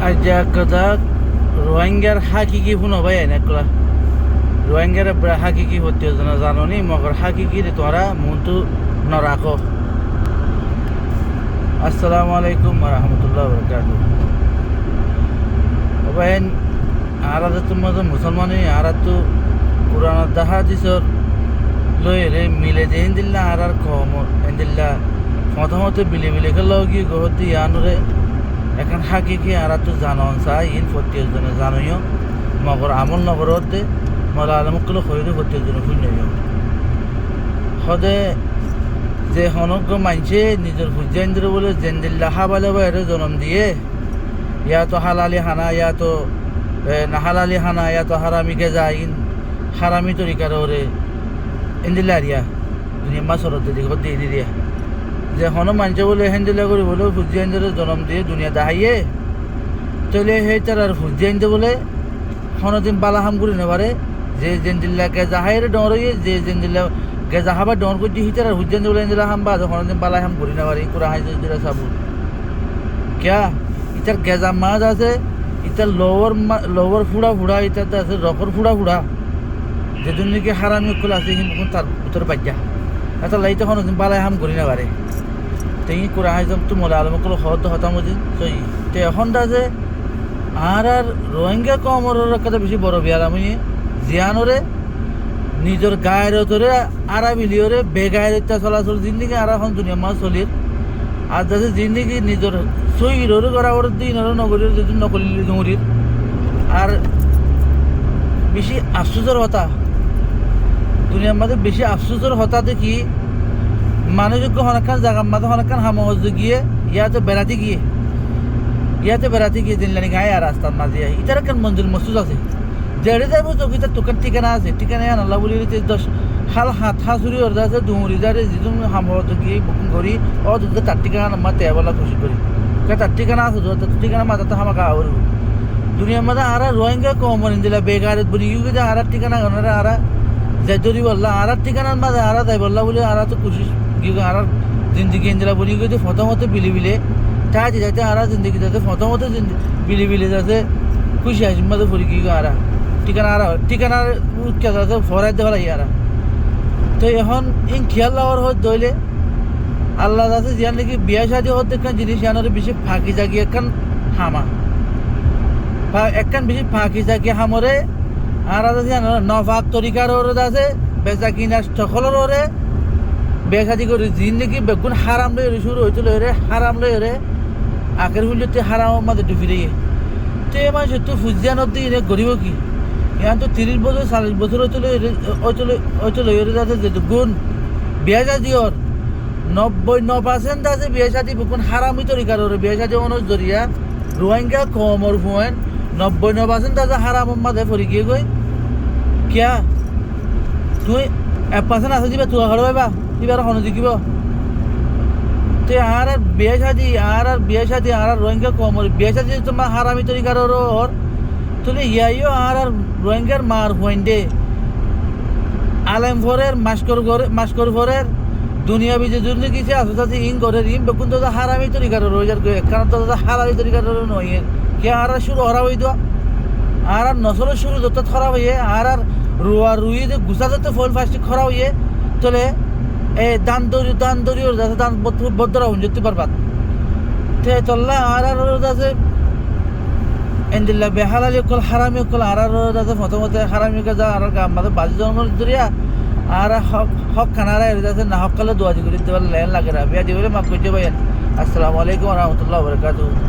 আজা কথা রোহিঙ্গার হাকিকি শুনো ভাই এনেকলা রোহিঙ্গার হাকিকি হতে না জানি মগর হাকিকি তোরা মনটো নরাখো। আসসালামু আলাইকুম রহমতুল্লাহ বরকাত। ভাই আর তোমার মুসলমান আর তো কোরআন দেখা দিছর লইরে মিলে যে এন্দিল্লা আর কম এন্দিল্লা প্রথমত বিলে বিলে গেল কি গহতি আনরে এখন হাকিকি আর তো জানন চাই ইন প্রত্যেক জনে জানইও মগর আমল নগরত দে মলা আলমকল খৈরে প্রত্যেক জনে শুনইও সদে যে হনজ্ঞ মানছে নিজের হুজাইন্দ্র বলে জেন্দিল্লা হাবালে বাইরে জন্ম দিয়ে ইয়া তো হালালি হানা ইয়া তো না হালালি হানা ইয়া তো হারামি গেজা ইন হারামি তরিকার ওরে ইন্দিল্লা রিয়া দুনিয়া মাসরত দিয়ে দিয়া যে হন মানছে বলে হেন্দিলা করে বলে হুজাইন্দ্রের জন্ম দিয়ে দুনিয়া দাহাইয়ে তাহলে সেই তার আর হুজাইন্দ্র বলে হনদিন বালাহাম করে নেবারে যে জেন্দিল্লা গেজা হাইরে ডরিয়ে যে জেন্দিল্লা গেজা হাবা ডর করছি হিতার আর হুজাইন্দ্র বলে এন্দিলা হাম বা হনদিন বালাহাম করে নেবারে কুরা হাই দিলা সাবু ক্যা ইতার গেজা মাছ আছে ইতার লোয়ার ফুড়া ফুড়া ইতার আছে রকর ফুড়া ফুড়া যেদিন নাকি হারামি খুল আছে কিন্তু তার ভিতরে বাজ্যা এটা লাইতে হনদিন বালাহাম করে নেবারে তেই কুরা হাই তো মোলা আলমকল হত হতামদিন সই তে এখন যে আর রোহিঙ্গা কমর কথা বেশি বড় বিয়ার আমি জিয়ানরে নিজের গায়ের তোরে আরা বিলিয়রে বেগায়ের চলাচল জিন্দিগি আর এখন দুনিয়া মাছ চলির আর যাতে জিন্দিগি নিজের সইররে করা ওর দিন নগরীর যদি নকলি নগরীর আর বেশি আফসোসের হতা দুনিয়ার মাঝে বেশি আফসোসের হতা দেখি মানুষকে অনেকখান জায়গার মাঝে অনেকখান হামহজ গিয়ে ইয়াতে বেড়াতে গিয়ে দিনলানি গায়ে আর রাস্তার মাঝে ইটার কেন মন্দির মসজিদ আছে যেড়ে যাইব চৌকিটার তোকার ঠিকানা আছে ঠিকানা আল্লাহ বলি হাল হাত হাসুরি অর্ধা আছে দুমুরি যারে যিজন হামহজ গিয়ে বুকিং করি ও দুধ তার ঠিকানা নাম্বার তেবলা খুশি করি তার ঠিকানা আছে তার ঠিকানা মাথা তো হামাকা আবার দুনিয়ার মাঝে আর রোহিঙ্গা কম দিলা বেগারেত বলি ইউ যে আর ঠিকানা গণরে আর যাই ধরি বললা আর ঠিকানার মাঝে আর যাই বললা বলে আর তো খুশি আর জিন্দিগি এনদিলা বলি গিয়ে প্রথমত বিলে বিলে তাই যাতে আর জিন্দিগি যাতে প্রথমত বিলে বিলে যাতে খুশি আসি মাঝে ফুরি গিয়ে আর ঠিকানার উৎকা যাতে ফরাই দেওয়া লাগে আর তো এখন ইন খেয়াল লাওয়ার হত দইলে আল্লাহ যাতে জিয়ান নাকি বিয়া শাদি হত একখান জিনিস জানার বেশি ফাঁকি জাগি একখান হামা বা একখান বেশি ফাঁকি জাগি হামরে আর জানো নফাক তরিকার ওর আছে বেচা কিনা সকলের ওরে বেসাদি করে জিন্দগি বেগুন হারাম লই শুরু হইতে লই হারাম লই আখের হুলিতে হারাম মাঝে ডুবি রে তো এ মানুষ তো ফুজিয়ানত দিয়ে গরিব কি এখন তো 30 বছর 40 বছর হইতে লই যাতে যে গুণ বিয়া শাদি ওর 99% আছে বিয়া শাদি বেগুন হারামি তরিকার ওরে বিয়া শাদি অনুজ জরিয়া রোহিঙ্গা কমর ফুয়েন 99% আছে হারাম মাঝে পড়ি গিয়ে গই কিয়া তুই 1% আছে দিবা তুই ঘর পাইবা এবার হন দেখিব তে আর বিয়ে শাদি আর রোহিঙ্গা কমর বিয়ে শাদি তোমার হারামি তরিকার ওর তুলে ইয়াইও আর রোহিঙ্গার মার হইন্ডে আলেম ভরের মাস্কর ভরের দুনিয়া বিজে দুর্নীতি কিছু আসতে ইন করে ইন বেকুন তো হারামি তরিকার রোজার কারণ তো হারামি তরিকার নয় কে আর শুরু হরা হই দো আর নসলের শুরু যত খরা হইয়ে আর রুয়া রুই যে গুছা যত ফল ফাস্টি খরা হইয়ে চলে এ দান দরি ওর যাতে দান বদ্ধরা হন যেতে পারবা তে চললা আর যাতে এন্দিল্লা বেহালালি কল হারামি কল আর যাতে প্রথমতে হারামি যা আর আমাদের বাজি জন্ম দরিয়া আর হক খানারা যাতে না হক কালে দোয়াজি করে দিতে পারলে লাগে না বিয়া দিবলে মাফ করতে পারেন। আসসালামু আলাইকুম রহমতুল্লাহ বরকাতুহ।